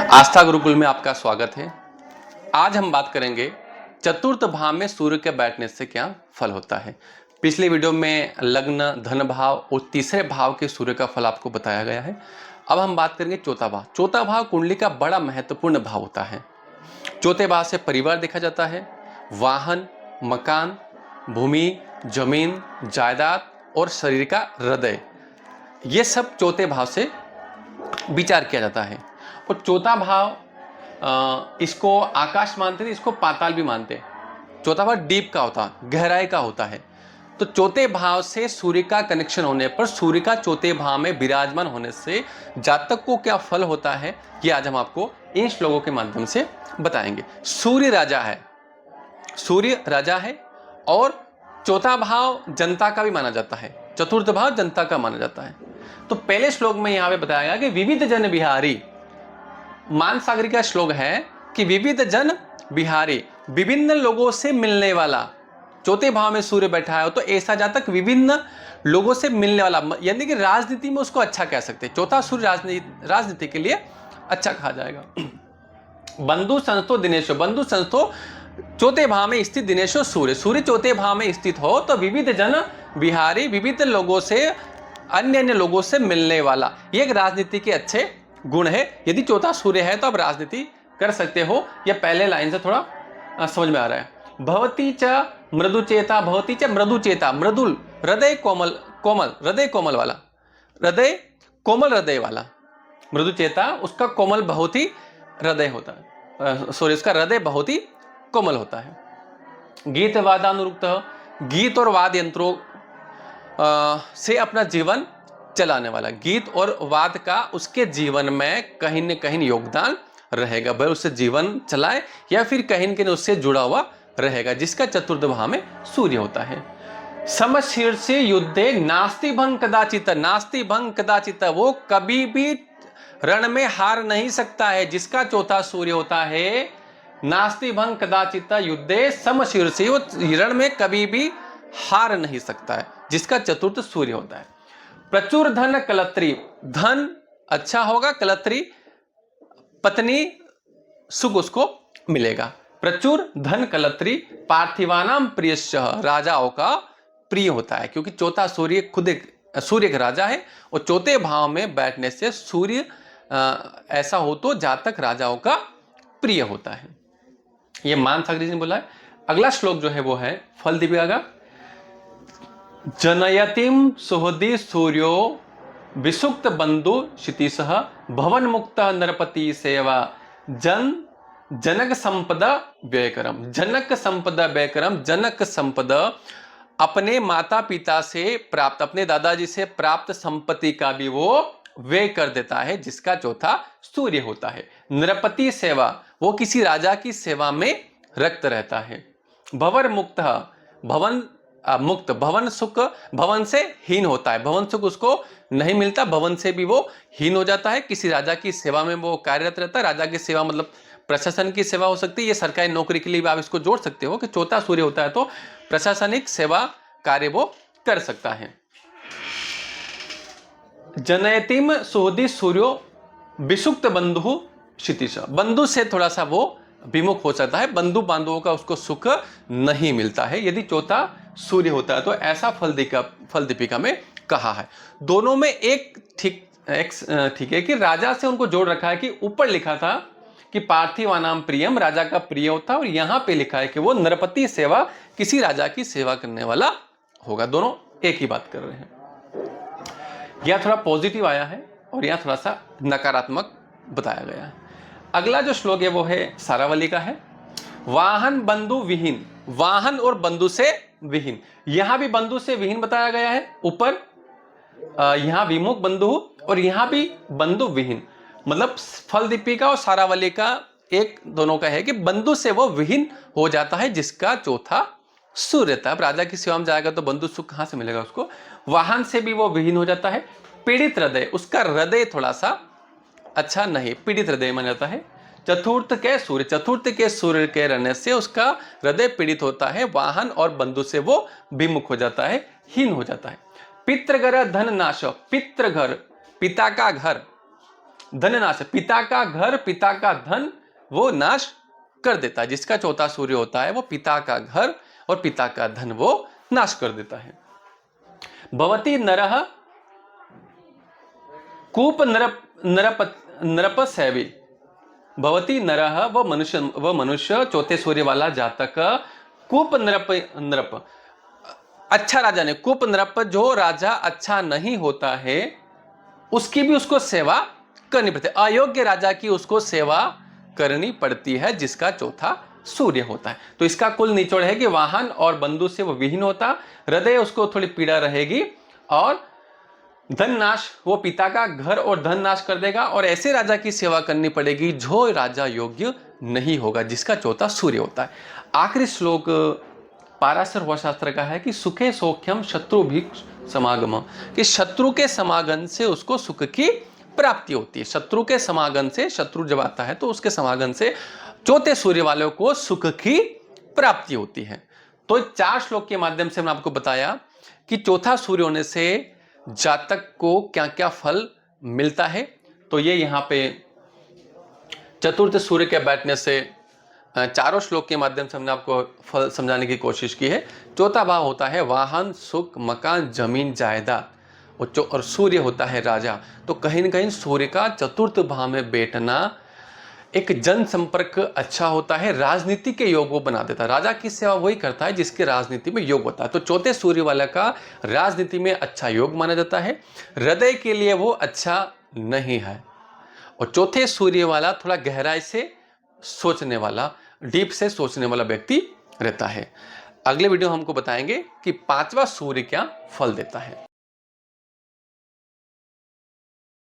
आस्था गुरुकुल में आपका स्वागत है। आज हम बात करेंगे चतुर्थ भाव में सूर्य के बैठने से क्या फल होता है। पिछले वीडियो में लग्न, धन भाव और तीसरे भाव के सूर्य का फल आपको बताया गया है। अब हम बात करेंगे चौथा भाव। चौथा भाव कुंडली का बड़ा महत्वपूर्ण भाव होता है। चौथे भाव से परिवार देखा जाता है, वाहन, मकान, भूमि, जमीन, जायदाद और शरीर का हृदय, ये सब चौथे भाव से विचार किया जाता है। और चौथा भाव इसको आकाश मानते थे, इसको पाताल भी मानते हैं। चौथा भाव डीप का होता है, गहराई का होता है। तो चौथे भाव से सूर्य का कनेक्शन होने पर, सूर्य का चौथे भाव में विराजमान होने से जातक को क्या फल होता है, ये आज हम आपको इन श्लोकों के माध्यम से बताएंगे। सूर्य राजा है, सूर्य राजा है और चौथा भाव जनता का भी माना जाता है, चतुर्थ भाव जनता का माना जाता है। तो पहले श्लोक में यहां पे बताया गया कि विविध जन बिहारी, मान सागरी का श्लोक है कि विविध जन बिहारी, विभिन्न लोगों से मिलने वाला। चौथे भाव में सूर्य बैठा है तो ऐसा जातक विभिन्न लोगों से मिलने वाला, यानी कि राजनीति में उसको अच्छा कह सकते हैं। चौथा सूर्य राजनीति के लिए अच्छा कहा जाएगा। बंधु संस्थो दिनेशो, बंधु संस्थो चौथे भाव में स्थित दिनेशो सूर्य, सूर्य चौथे भाव में स्थित हो तो विविध जन बिहारी, विविध लोगों से, अन्य अन्य लोगों से मिलने वाला, ये एक राजनीति के अच्छे गुण है। यदि चौथा सूर्य है तो आप राजनीति कर सकते हो। यह पहले लाइन से थोड़ा समझ में आ रहा है। भवती च मृदुचेता, भवती च मृदुचेता, मृदुल हृदय, कोमल कोमल हृदय, कोमल वाला हृदय, कोमल हृदय वाला। मृदुचेता उसका कोमल बहुत ही हृदय होता है, सॉरी उसका हृदय बहुत ही कोमल होता है। गीत वादानुरुक्त, गीत और वाद्य यंत्रों से अपना जीवन चलाने वाला, गीत और वाद का उसके जीवन में कहीं न कहीं योगदान रहेगा, भाई उससे जीवन चलाए या फिर कहीं न कहीं उससे जुड़ा हुआ रहेगा, जिसका चतुर्थ भाव में सूर्य होता है। समशीर्षे युद्धे नास्ति भंग कदाचित, नास्ति भंग कदाचित, वो कभी भी रण में हार नहीं सकता है, जिसका चौथा सूर्य होता है। नास्ति भंग कदाचित युद्धे समशीर्षे, वो रण में कभी भी हार नहीं सकता है, जिसका चतुर्थ सूर्य होता है। प्रचुर धन कलत्री, धन अच्छा होगा, कलत्री पत्नी सुख उसको मिलेगा। प्रचुर धन कलत्री पार्थिवानाम प्रियश्च, राजाओं का प्रिय होता है, क्योंकि चौथा सूर्य खुद एक सूर्य का राजा है और चौथे भाव में बैठने से सूर्य ऐसा हो तो जातक राजाओं का प्रिय होता है। ये मान सागरी जी ने बोला है। अगला श्लोक जो है वो है फल दीपिका का। जनयतिम सुहृदि सूर्यो विसुक्त बंधु क्षितिशः, भवन मुक्त नरपति सेवा, जनक संपदा व्ययकरम, जनक संपदा व्ययकरम। जनक संपदा अपने माता पिता से प्राप्त, अपने दादाजी से प्राप्त संपत्ति का भी वो व्यय कर देता है, जिसका चौथा सूर्य होता है। नरपति सेवा, वो किसी राजा की सेवा में रक्त रहता है। भवर मुक्त, भवन मुक्त, भवन सुख, भवन से हीन होता है, भवन सुख उसको नहीं मिलता, भवन से भी वो हीन हो जाता है। किसी राजा की सेवा में वो कार्यरत रहता है। राजा की सेवा मतलब प्रशासन की सेवा हो सकती है, ये सरकारी नौकरी के लिए भी आप इसको जोड़ सकते हो कि चौथा सूर्य होता है तो प्रशासनिक सेवा कार्य वो कर सकता है। जनयतिम सुहृदि सूर्यो विसुक्त बंधु क्षितिश, बंधु से थोड़ा सा वो विमुख हो सकता है, बंधु बांधवों का उसको सुख नहीं मिलता है यदि चौथा सूर्य होता है, तो ऐसा फल दीपिका में कहा है। दोनों में एक ठीक है कि राजा से उनको जोड़ रखा है कि ऊपर लिखा था कि पार्थिवानाम प्रियम, राजा का प्रिय होता है, और यहां पे लिखा है कि वो नरपति सेवा, किसी राजा की सेवा करने वाला होगा। दोनों एक ही बात कर रहे हैं। यह थोड़ा पॉजिटिव आया है और यहां थोड़ा सा नकारात्मक बताया गया है। अगला जो श्लोक है वो है सारावली का है। वाहन बंधु विहीन, वाहन और बंधु से विहीन, यहां भी बंधु से विहीन बताया गया है ऊपर, यहां विमुख बंधु और यहां भी बंधु विहीन, मतलब फल दीपिका और सारावली का एक दोनों का है कि बंधु से वो विहीन हो जाता है, जिसका चौथा सूर्य था। अब राजा की सेवा में जाएगा तो बंधु सुख कहां से मिलेगा उसको। वाहन से भी वो विहीन हो जाता है। पीड़ित हृदय, उसका हृदय थोड़ा सा अच्छा नहीं, पीड़ित हृदय माना जाता है। चतुर्थ के सूर्य, चतुर्थ के सूर्य के रहने से उसका हृदय पीड़ित होता है। वाहन और बंधु से वो विमुख हो जाता है, हीन हो जाता है। पितृघर धन नाश, पितृघर पिता का घर, धन नाश, पिता का घर, पिता का धन वो नाश कर देता है। जिसका चौथा सूर्य होता है वो पिता का घर और पिता का धन वो नाश कर देता है। भवती नरः कूप नरप सैवी, भवती नरः वो मनुष्य चौथे सूर्य वाला जातक, कूप नरप अच्छा राजा ने, कूप नरप जो राजा अच्छा नहीं होता है उसकी भी उसको सेवा करनी पड़ती है, अयोग्य राजा की उसको सेवा करनी पड़ती है जिसका चौथा सूर्य होता है। तो इसका कुल निचोड़ है कि वाहन और बंधु से वो विहीन होता, हृदय उसको थोड़ी पीड़ा रहेगी, और धन नाश, वो पिता का घर और धन नाश कर देगा, और ऐसे राजा की सेवा करनी पड़ेगी जो राजा योग्य नहीं होगा जिसका चौथा सूर्य होता है। आखिरी श्लोक पाराशर व शास्त्र का है कि सुखे सौख्यम शत्रु भी समागम, कि शत्रु के समागम से उसको सुख की प्राप्ति होती है। शत्रु के समागम से, शत्रु जब आता है तो उसके समागम से चौथे सूर्य वालों को सुख की प्राप्ति होती है। तो 4 श्लोक के माध्यम से मैंने आपको बताया कि चौथा सूर्य होने से जातक को क्या क्या फल मिलता है। तो ये यहाँ पे चतुर्थ सूर्य के बैठने से 4 श्लोक के माध्यम से हमने आपको फल समझाने की कोशिश की है। चौथा भाव होता है वाहन, सुख, मकान, जमीन, जायदाद, और सूर्य होता है राजा। तो कहीं ना कहीं सूर्य का चतुर्थ भाव में बैठना एक जन संपर्क अच्छा होता है, राजनीति के योग वो बना देता है। राजा की सेवा वही करता है जिसके राजनीति में योग होता है। तो चौथे सूर्य वाला का राजनीति में अच्छा योग माना जाता है, हृदय के लिए वो अच्छा नहीं है। और चौथे सूर्य वाला थोड़ा गहराई से सोचने वाला, डीप से सोचने वाला व्यक्ति रहता है। अगले वीडियो हमको बताएंगे कि 5वां सूर्य क्या फल देता है।